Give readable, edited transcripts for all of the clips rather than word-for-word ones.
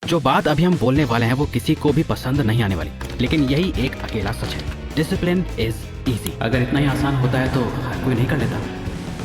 जो बात अभी हम बोलने वाले हैं वो किसी को भी पसंद नहीं आने वाली, लेकिन यही एक अकेला सच है। Discipline is easy. अगर इतना ही आसान होता है तो हर कोई नहीं कर लेता।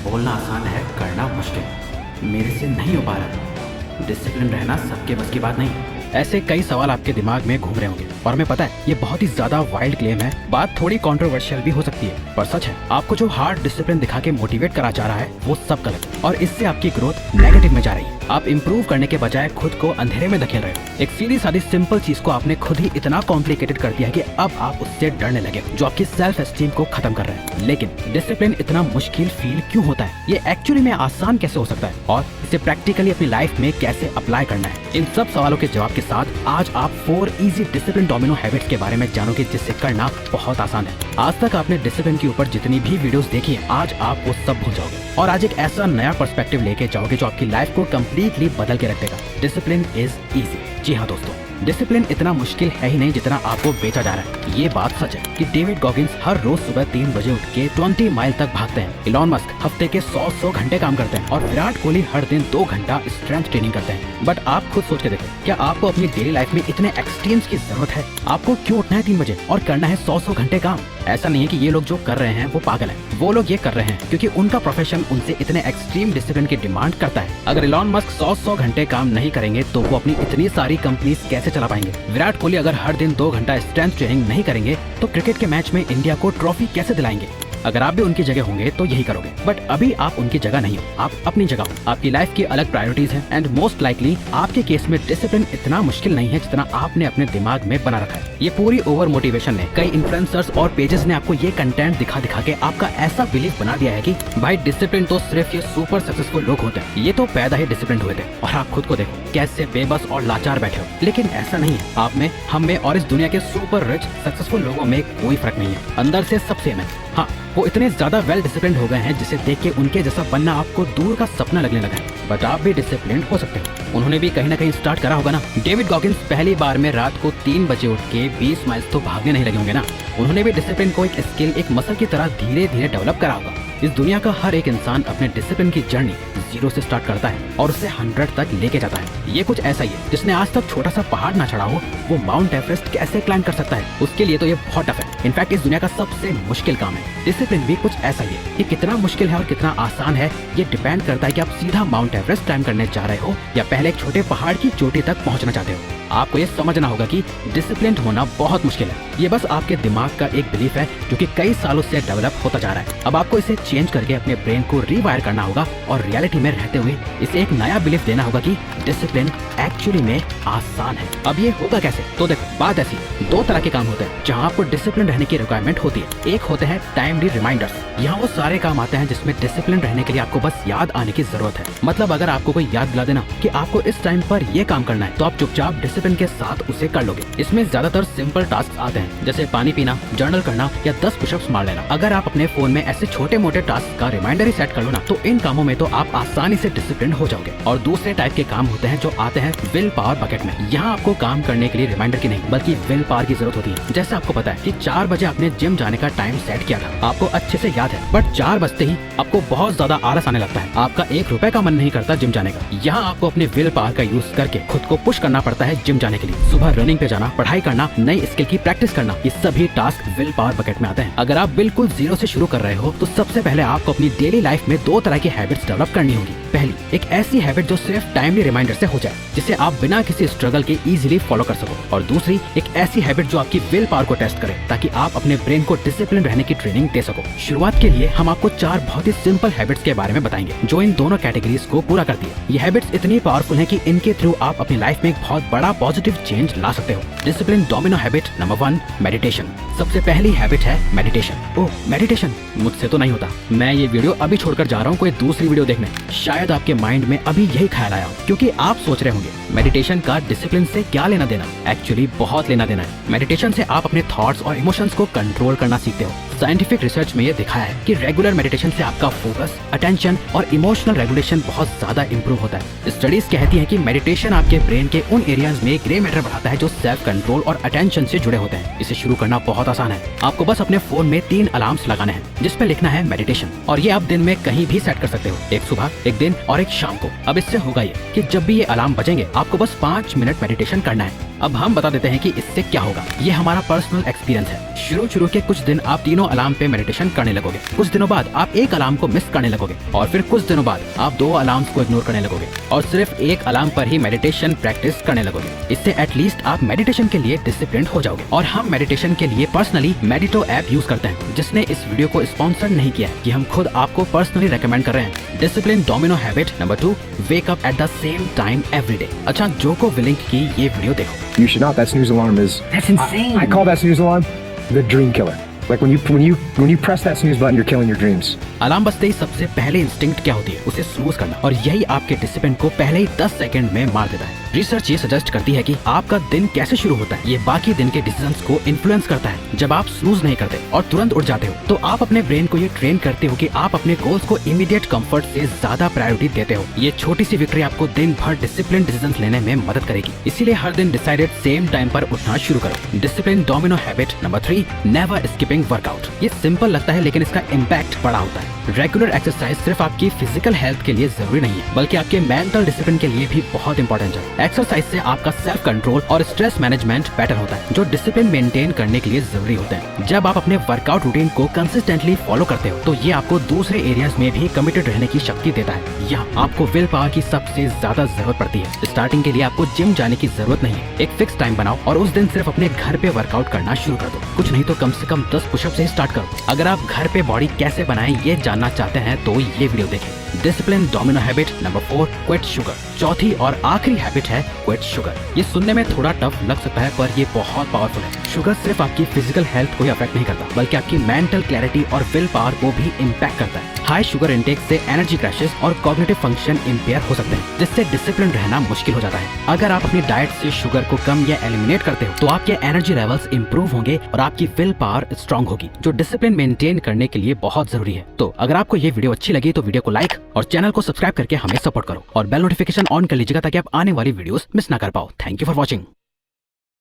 बोलना आसान है, करना मुश्किल। मेरे से नहीं हो पा रहा। डिसिप्लिन रहना सबके बस की बात नहीं। ऐसे कई सवाल आपके दिमाग में घूम रहे होंगे और हमें पता है ये बहुत ही ज्यादा वाइल्ड क्लेम है, बात थोड़ी कंट्रोवर्शियल भी हो सकती है, पर सच है। आपको जो हार्ड डिसिप्लिन दिखा के मोटिवेट करा जा रहा है वो सब गलत है और इससे आपकी ग्रोथ नेगेटिव में जा रही है। आप इंप्रूव करने के बजाय खुद को अंधेरे में धकेल रहे हो। एक सीधी सादी सिंपल चीज को आपने खुद ही इतना कॉम्प्लिकेटेड कर दिया है कि अब आप उससे डरने लगे, जो आपकी सेल्फ एस्टीम को खत्म कर रहे हैं। लेकिन डिसिप्लिन इतना मुश्किल फील क्यों होता है, ये एक्चुअली में आसान कैसे हो सकता है और इसे प्रैक्टिकली अपनी लाइफ में कैसे अप्लाई करना है, इन सब सवालों के जवाब के साथ आज आप 4 इजी डिसिप्लिन डोमिनो हैबिट्स के बारे में जानोगे जिससे करना बहुत आसान है। आज तक आपने डिसिप्लिन के ऊपर जितनी भी वीडियोस देखी है, आज आप वो सब भूल जाओगे और आज एक ऐसा नया पर्सपेक्टिव लेके जाओगे जो आपकी लाइफ को कम्प्लीटली बदल के रख देगा। Discipline is easy. जी हाँ दोस्तों, डिसिप्लिन इतना मुश्किल है ही नहीं जितना आपको बेचा जा रहा है। ये बात सच है कि डेविड गॉगिंस हर रोज सुबह 3 बजे उठ के 20 माइल तक भागते हैं। इलॉन मस्क हफ्ते के 100 घंटे काम करते हैं और विराट कोहली हर दिन 2 घंटा स्ट्रेंथ ट्रेनिंग करते हैं। बट आप खुद सोच के देखो, क्या आपको अपनी डेली लाइफ में इतने एक्सट्रीम्स की जरूरत है? आपको क्यों उठना है 3 बजे और करना है 100 घंटे काम? ऐसा नहीं है कि ये लोग जो कर रहे हैं वो पागल है। वो लोग ये कर रहे हैं क्योंकि उनका प्रोफेशन उनसे इतने एक्सट्रीम डिसिप्लिन की डिमांड करता है। अगर इलॉन मस्क 100 घंटे काम नहीं करेंगे तो वो अपनी इतनी सारी कंपनीज कैसे चला पाएंगे? विराट कोहली अगर हर दिन 2 घंटा स्ट्रेंथ ट्रेनिंग नहीं करेंगे तो क्रिकेट के मैच में इंडिया को ट्रॉफी कैसे दिलाएंगे? अगर आप भी उनकी जगह होंगे तो यही करोगे। बट अभी आप उनकी जगह नहीं हो, आप अपनी जगह हो। आपकी लाइफ की अलग प्रायोरिटीज हैं एंड मोस्ट लाइकली आपके केस में डिसिप्लिन इतना मुश्किल नहीं है जितना आपने अपने दिमाग में बना रखा है। ये पूरी ओवर मोटिवेशन ने, कई इन्फ्लुएंसर्स और पेजेस ने आपको ये कंटेंट दिखा दिखा के आपका ऐसा बिलीफ बना दिया है कि भाई डिसिप्लिन तो सिर्फ ये सुपर सक्सेसफुल लोग होते हैं, ये तो पैदा ही डिसिप्लिन हुए थे। और आप खुद को देखो कैसे बेबस और लाचार बैठे हो। लेकिन ऐसा नहीं है। आप में, हम में और इस दुनिया के सुपर रिच सक्सेसफुल लोगों में कोई फर्क नहीं है। अंदर से सब सेम है। हाँ, वो इतने ज्यादा वेल डिसिप्लिन हो गए हैं जिसे देख के उनके जैसा बनना आपको दूर का सपना लगने लगा है। बट आप भी डिसिप्लिन हो सकते हो। उन्होंने भी कहीं ना कहीं स्टार्ट करा होगा ना। डेविड गॉगिंस पहली बार में रात को 3 बजे उठ के 20 माइल्स तो भागने नहीं लगे होंगे ना। उन्होंने भी डिसिप्लिन को एक स्किल, एक मसल की तरह धीरे धीरे डेवलप करा होगा। इस दुनिया का हर एक इंसान अपने डिसिप्लिन की जर्नी 0 से स्टार्ट करता है और उसे 100 तक लेके जाता है। ये कुछ ऐसा ही है, जिसने आज तक छोटा सा पहाड़ ना चढ़ा हो वो माउंट एवरेस्ट कैसे क्लाइंब कर सकता है? उसके लिए तो ये बहुत टफ है। इनफैक्ट इस दुनिया का सबसे मुश्किल काम है। डिसिप्लिन भी कुछ ऐसा ही है। ये कितना मुश्किल है और कितना आसान है ये डिपेंड करता है कि आप सीधा माउंट एवरेस्ट क्लाइंब करने जा रहे हो या पहले एक छोटे पहाड़ की चोटी तक पहुंचना चाहते हो। आपको ये समझना होगा कि डिसिप्लिन होना बहुत मुश्किल है। ये बस आपके दिमाग का एक बिलीफ है जो कि कई सालों से डेवलप होता जा रहा है। अब आपको इसे चेंज करके अपने ब्रेन को रीवायर करना होगा और रियलिटी में रहते हुए इसे एक नया बिलीफ देना होगा कि डिसिप्लिन एक्चुअली में आसान है। अब ये होगा कैसे? तो देखो, बात ऐसी, 2 तरह के काम होते हैं जहाँ आपको डिसिप्लिन रहने की रिक्वायरमेंट होती है। एक होते हैं टाइमली रिमाइंडर्स। यहाँ वो सारे काम आते हैं जिसमें डिसिप्लिन रहने के लिए आपको बस याद आने की जरूरत है। मतलब अगर आपको कोई याद दिला देना कि आपको इस टाइम पर ये काम करना है तो आप चुपचाप डिसिप्लिन के साथ उसे कर लोगे। इसमें ज्यादातर सिंपल टास्क आते हैं जैसे पानी पीना, जर्नल करना या 10 पुशअप्स मार लेना। अगर आप अपने फोन में ऐसे छोटे मोटे टास्क का रिमाइंडर ही सेट कर लो ना तो इन कामों में तो आप आसानी से डिसिप्लिन हो जाओगे। और दूसरे टाइप के काम होते हैं जो आते हैं विल पावर बकेट में। यहाँ आपको काम करने के लिए रिमाइंडर की नहीं बल्कि विल पावर की जरूरत होती है। जैसे आपको पता है कि 4 बजे आपने जिम जाने का टाइम सेट किया था, आपको अच्छे से याद है, बट 4 बजते ही आपको बहुत ज्यादा आलस आने लगता है। आपका 1 रुपए का मन नहीं करता जिम जाने का। यहाँ आपको अपने विल पावर का यूज करके खुद को पुश करना पड़ता है जिम जाने के लिए। सुबह रनिंग पे जाना, पढ़ाई करना, नई स्किल की प्रैक्टिस करना, ये सभी टास्क विल पावर बकेट में आते हैं। अगर आप बिल्कुल 0 से शुरू कर रहे हो तो सबसे पहले आपको अपनी डेली लाइफ में 2 तरह की हैबिट्स डेवलप करनी होगी। पहली, एक ऐसी हैबिट जो सिर्फ टाइमली रिमाइंडर से हो जाए, जिसे आप बिना किसी स्ट्रगल के इजीली फॉलो कर सको। और दूसरी, एक ऐसी हैबिट जो आपकी विल पावर को टेस्ट करे ताकि आप अपने ब्रेन को डिसिप्लिन रहने की ट्रेनिंग दे सको। शुरुआत के लिए हम आपको 4 बहुत ही सिंपल हैबिट्स के बारे में बताएंगे जो इन दोनों कैटेगरीज को पूरा करती है। ये हैबिट्स इतनी पावरफुल हैं कि इनके थ्रू आप अपनी लाइफ में एक बहुत बड़ा पॉजिटिव चेंज ला सकते हो। Discipline domino habit number 1, meditation. सबसे पहली हैबिट है मेडिटेशन। ओह, मेडिटेशन मुझसे तो नहीं होता। मैं ये वीडियो अभी छोड़कर जा रहा हूँ कोई दूसरी वीडियो देखने। शायद आपके माइंड में अभी यही ख्याल आया हो क्योंकि आप सोच रहे होंगे मेडिटेशन का डिसिप्लिन से क्या लेना देना। एक्चुअली बहुत लेना देना है। मेडिटेशन से आप अपने थॉट्स और इमोशंस को कंट्रोल करना सीखते हो। साइंटिफिक रिसर्च में ये दिखाया है कि रेगुलर मेडिटेशन से आपका फोकस, अटेंशन और इमोशनल रेगुलेशन बहुत ज्यादा इंप्रूव होता है। स्टडीज कहती हैं कि मेडिटेशन आपके ब्रेन के उन एरियाज में ग्रे मैटर बढ़ाता है जो सेल्फ कंट्रोल और अटेंशन से जुड़े होते हैं। इसे शुरू करना बहुत आसान है। आपको बस अपने फोन में 3 अलार्म्स लगाने हैं जिस पे लिखना है मेडिटेशन, और ये आप दिन में कहीं भी सेट कर सकते हो, एक सुबह, एक दिन और एक शाम को। अब इससे होगा ये कि जब भी ये अलार्म बजेंगे आपको बस 5 मिनट मेडिटेशन करना है। अब हम बता देते हैं कि इससे क्या होगा। ये हमारा पर्सनल एक्सपीरियंस है। शुरू के कुछ दिन आप तीनों अलार्म पे मेडिटेशन करने लगोगे, कुछ दिनों बाद आप एक अलार्म को मिस करने लगोगे, और फिर कुछ दिनों बाद आप 2 अलार्म्स को इग्नोर करने लगोगे और सिर्फ एक अलार्म पर ही मेडिटेशन प्रैक्टिस करने लगोगे। इससे एटलीस्ट आप मेडिटेशन के लिए डिसिप्लिन हो जाओगे। और हम मेडिटेशन के लिए पर्सनली मेडिटो ऐप यूज करते हैं, जिसने इस वीडियो को स्पॉन्सर नहीं किया है, कि हम खुद आपको पर्सनली रेकमेंड कर रहे हैं। Discipline domino habit number 2, wake up at the same time every day. अच्छा, जोको विलिंक की ये वीडियो देखो। You should not. That snooze alarm is. That's insane. I call that snooze alarm the dream killer. Like when you press that snooze button, you're killing your dreams. Alarm बजते ही सबसे पहले instinct क्या होती है? उसे snooze करना, और यही आपके डिसिप्लिन को पहले ही 10 सेकंड में मार देता है। रिसर्च ये सजेस्ट करती है कि आपका दिन कैसे शुरू होता है ये बाकी दिन के डिसीजंस को इन्फ्लुएंस करता है। जब आप स्नूज नहीं करते और तुरंत उठ जाते हो तो आप अपने ब्रेन को ये ट्रेन करते हो कि आप अपने गोल्स को इमीडिएट कंफर्ट से ज्यादा प्रायोरिटी देते हो। ये छोटी सी विक्ट्री आपको दिन भर डिसिप्लिन डिसीजंस लेने में मदद करेगी। इसीलिए हर दिन डिसाइडेड सेम टाइम पर उठना शुरू करो। Discipline domino habit number 3, never skipping workout. ये सिंपल लगता है लेकिन इसका इम्पैक्ट बड़ा होता है। रेगुलर एक्सरसाइज सिर्फ आपकी फिजिकल हेल्थ के लिए जरूरी नहीं है, बल्कि आपके मेंटल डिसिप्लिन के लिए भी बहुत इंपॉर्टेंट है। एक्सरसाइज से आपका सेल्फ कंट्रोल और स्ट्रेस मैनेजमेंट बेटर होता है, जो डिसिप्लिन मेंटेन करने के लिए जरूरी होते हैं। जब आप अपने वर्कआउट रूटीन को कंसिस्टेंटली फॉलो करते हो तो ये आपको दूसरे एरियाज में भी कमिटेड रहने की शक्ति देता है। यहाँ आपको विल पावर की सबसे ज्यादा जरूरत पड़ती है। स्टार्टिंग के लिए आपको जिम जाने की जरूरत नहीं है। एक फिक्स टाइम बनाओ और उस दिन सिर्फ अपने घर पे वर्कआउट करना शुरू कर दो। कुछ नहीं तो कम से कम 10 पुशअप से स्टार्ट करो। अगर आप घर पे बॉडी कैसे बनाएं ये जानना चाहते हैं तो ये वीडियो देखें। Discipline domino habit number 4, quit sugar. चौथी और आखिरी हैबिट है क्विट शुगर। ये सुनने में थोड़ा टफ लग सकता है पर ये बहुत पावरफुल है। शुगर सिर्फ आपकी फिजिकल हेल्थ को ही अफेक्ट नहीं करता, बल्कि आपकी मेंटल क्लैरिटी और विल पावर को भी इम्पैक्ट करता है। हाई शुगर इंटेक से एनर्जी क्रैशेस और कॉग्निटिव फंक्शन इम्पेयर हो सकते हैं, जिससे डिसिप्लिन रहना मुश्किल हो जाता है। अगर आप अपनी डाइट से शुगर को कम या एलिमिनेट करते हो तो आपके एनर्जी लेवल्स इंप्रूव होंगे और आपकी विल पावर स्ट्रांग होगी, जो डिसिप्लिन मेंटेन करने के लिए बहुत जरूरी है। तो अगर आपको ये वीडियो अच्छी लगी तो वीडियो को लाइक और चैनल को सब्सक्राइब करके हमें सपोर्ट करो और बेल नोटिफिकेशन ऑन कर लीजिएगा ताकि आप आने वाली वीडियोस मिस ना कर पाओ। Thank you for watching.